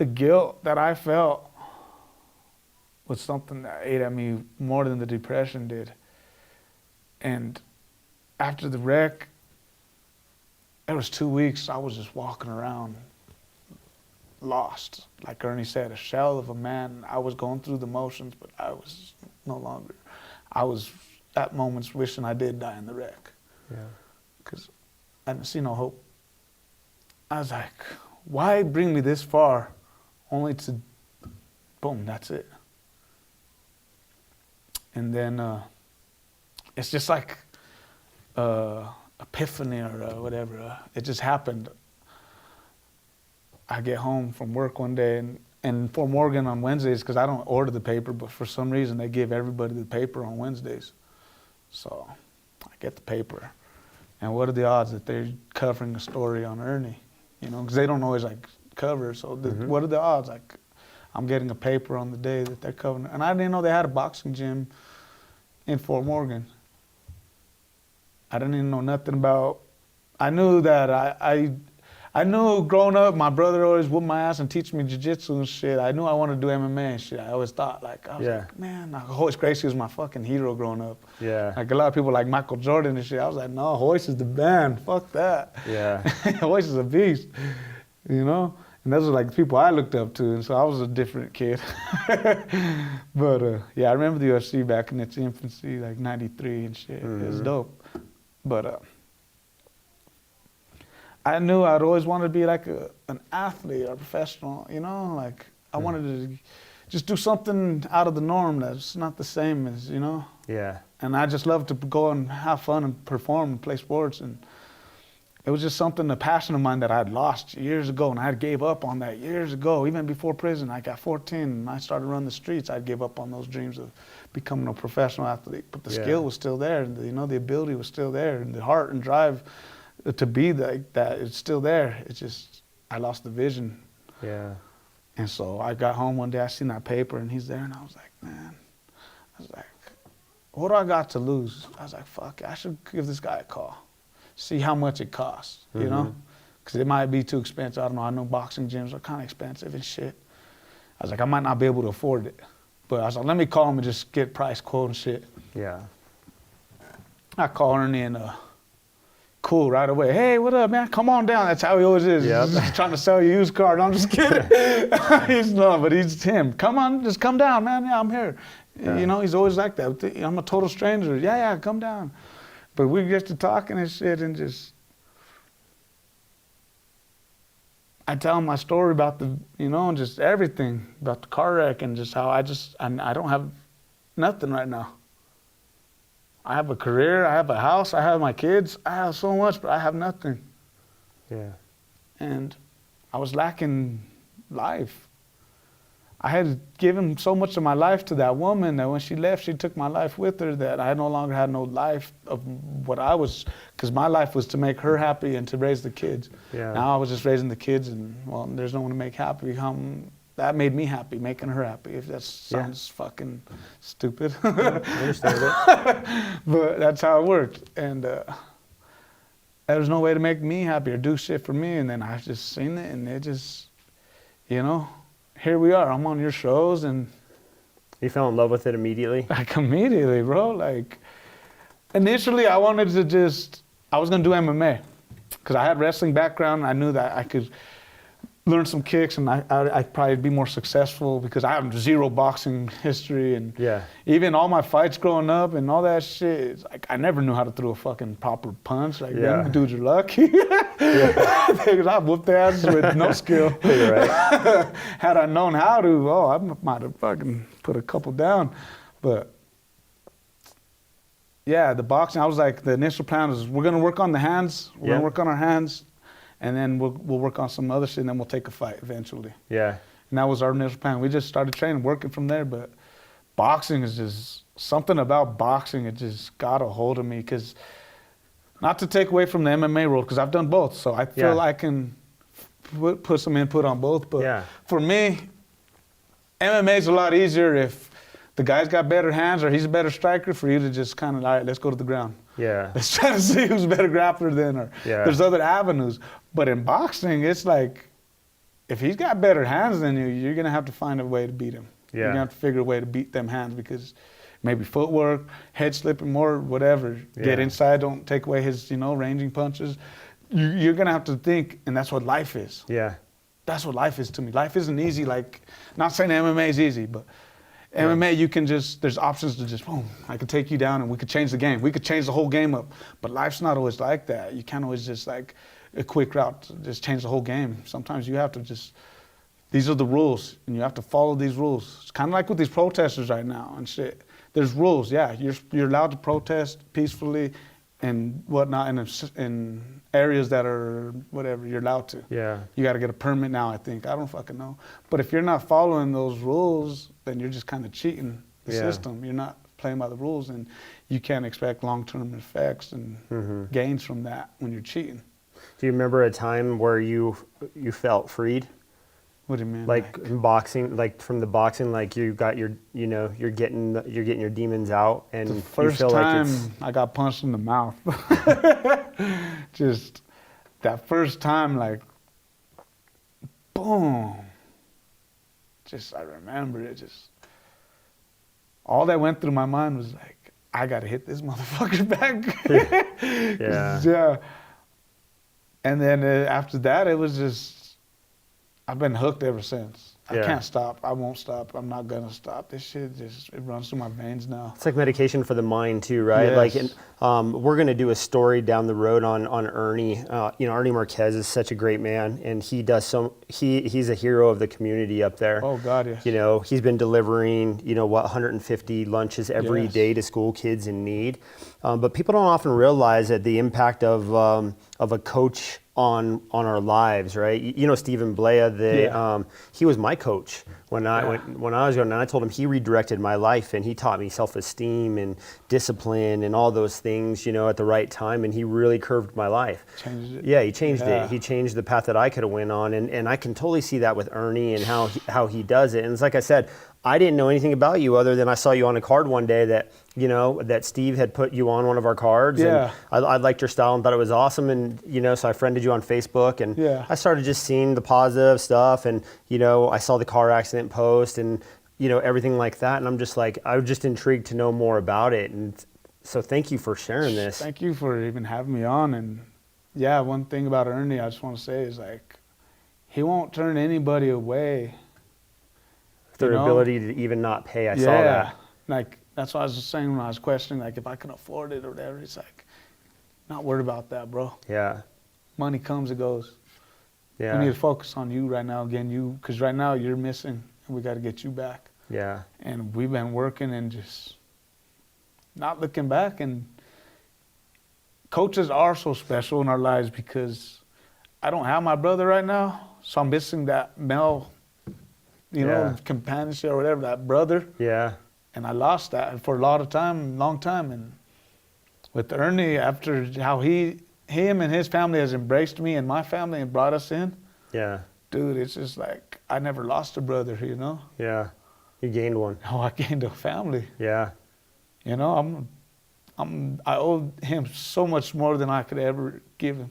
the guilt that I felt was something that ate at me more than the depression did. And after the wreck, it was 2 weeks, I was just walking around lost. Like Ernie said, a shell of a man. I was going through the motions, but I was no longer. I was at moments wishing I did die in the wreck. Yeah. Because I didn't see no hope. I was like, why bring me this far only to, boom, that's it. And then it's just like epiphany or whatever. It just happened. I get home from work one day, and for Morgan on Wednesdays, because I don't order the paper, but for some reason they give everybody the paper on Wednesdays. So I get the paper. And what are the odds that they're covering a story on Ernie? You know, because they don't always like cover. So what are the odds? Like, I'm getting a paper on the day that they're covering. And I didn't know they had a boxing gym in Fort Morgan. I didn't even know nothing about. I knew that I knew growing up, my brother always whooped my ass and teach me jiu-jitsu and shit. I knew I wanted to do MMA and shit. I always thought, like, I was like, man, like, Hoist Gracie was my fucking hero growing up. Yeah. Like, a lot of people like Michael Jordan and shit. I was like, no, Hoist is the man. Fuck that. Yeah. Hoist is a beast, you know? And those are like the people I looked up to, and so I was a different kid. But, yeah, I remember the UFC back in its infancy, like 93 and shit. It was dope. But, I knew I'd always wanted to be like an athlete or a professional, you know? Like, I wanted to just do something out of the norm that's not the same as, you know? Yeah. And I just loved to go and have fun and perform and play sports. And it was just something, a passion of mine that I had lost years ago, and I had gave up on that years ago. Even before prison, I got 14 and I started running the streets. I gave up on those dreams of becoming a professional athlete. But the skill was still there, and you know, the ability was still there, and the heart and drive to be like that, it's still there. It's just, I lost the vision. Yeah. And so I got home one day, I seen that paper and he's there, and I was like, man, I was like, what do I got to lose? I was like, fuck, I should give this guy a call. See how much it costs, you know? Because it might be too expensive. I don't know, I know boxing gyms are kind of expensive and shit. I was like, I might not be able to afford it. But I was like, let me call him and just get price quote and shit. Yeah. I call Ernie and cool right away. Hey, what up, man? Come on down. That's how he always is. Yep. He's just trying to sell you a used car. No, I'm just kidding. He's no, but he's him. Come on, just come down, man. Yeah, I'm here. Yeah. You know, he's always like that. I'm a total stranger. Yeah, come down. But we get to talking and shit, and just I tell him my story about the, you know, and just everything about the car wreck and just how I don't have nothing right now. I have a career, I have a house, I have my kids, I have so much, but I have nothing. Yeah. And I was lacking life. I had given so much of my life to that woman that when she left, she took my life with her, that I no longer had no life of what I was, because my life was to make her happy and to raise the kids. Yeah. Now I was just raising the kids, and well, there's no one to make happy. That made me happy, making her happy, if that sounds fucking stupid. I understand it. But that's how it worked. And there was no way to make me happy or do shit for me. And then I just seen it, and it just, you know, here we are. I'm on your shows, and You fell in love with it immediately? like immediately, bro. Like initially I wanted to I was gonna do MMA because I had wrestling background. I knew that I could learn some kicks, and I'd probably be more successful because I have zero boxing history, and even all my fights growing up and all that shit, it's like I never knew how to throw a fucking proper punch. Like them dudes are lucky. Because I whooped their asses with no skill. You're right. Had I known how to, I might have fucking put a couple down. But yeah, the boxing, I was like, the initial plan was we're gonna work on the hands, we're gonna work on our hands, and then we'll work on some other shit, and then we'll take a fight eventually. Yeah. And that was our initial plan. We just started training, working from there. But boxing is just something about boxing. It just got a hold of me. Because not to take away from the MMA world, because I've done both, so I feel I can put some input on both. But for me, MMA is a lot easier if the guy's got better hands or he's a better striker, for you to just kind of, all right, let's go to the ground. Let's try to see who's a better grappler than, or there's other avenues. But in boxing, it's like, if he's got better hands than you, you're gonna have to find a way to beat him. You're Yeah. gonna have to figure a way to beat them hands, because maybe footwork, head slipping more, whatever. Get Yeah. inside, don't take away his, ranging punches. You're gonna have to think, and that's what life is. Yeah. That's what life is to me. Life isn't easy. Like, not saying MMA is easy, but MMA, you can there's options to just, boom, I can take you down and we could change the game. We could change the whole game up. But life's not always like that. You can't always just like a quick route to just change the whole game. Sometimes you have to just, these are the rules and you have to follow these rules. It's kind of like with these protesters right now and shit. There's rules, yeah. You're allowed to protest peacefully and whatnot in areas that are whatever, you're allowed to. Yeah. You got to get a permit now, I think. I don't fucking know. But if you're not following those rules, then you're just kind of cheating the system. You're not playing by the rules, and you can't expect long-term effects and gains from that when you're cheating. Do you remember a time where you felt freed? What do you mean? Like in boxing, like from the boxing, like you got your, you're getting your demons out, and the you first feel time like it's, I got punched in the mouth. Just that first time, like, boom. Just, I remember it, just, all that went through my mind was like, I gotta hit this motherfucker back. Yeah. Yeah. And then after that, it was just, I've been hooked ever since. I Yeah. can't stop. I won't stop. I'm not gonna stop. This shit just, it runs through my veins now. It's like medication for the mind too, right? Yes. Like, we're gonna do a story down the road on Ernie. Ernie Marquez is such a great man, and he does he's a hero of the community up there. Oh God, yes. He's been delivering, 150 lunches every Yes. day to school kids in need. But people don't often realize that the impact of a coach on our lives, right? Stephen Blea, he was my coach when I was young, and I told him he redirected my life, and he taught me self-esteem and discipline and all those things, at the right time, and he really curved my life. Changed it. Yeah, he changed Yeah. it. He changed the path that I could have went on, and I can totally see that with Ernie and how he does it. And it's like I said, I didn't know anything about you other than I saw you on a card one day that, that Steve had put you on one of our cards. Yeah. And I liked your style and thought it was awesome. And, so I friended you on Facebook, and Yeah. I started just seeing the positive stuff. And, I saw the car accident post and, everything like that. And I'm just like, I was just intrigued to know more about it. And so thank you for sharing this. Thank you for even having me on. And yeah, one thing about Ernie I just want to say is like, he won't turn anybody away. Their ability to even not pay. I saw that. Like, that's what I was just saying when I was questioning, like, if I can afford it or whatever. It's like, not worried about that, bro. Yeah. Money comes, it goes. Yeah. We need to focus on you right now, again, because right now you're missing, and we got to get you back. Yeah. And we've been working and just not looking back. And coaches are so special in our lives because I don't have my brother right now, so I'm missing that male, companionship or whatever, that brother. Yeah. And I lost that for a long time. And with Ernie, after how him and his family has embraced me and my family and brought us in, Yeah. dude, it's just like I never lost a brother, Yeah. You gained one. Oh, I gained a family. Yeah. I owe him so much more than I could ever give him.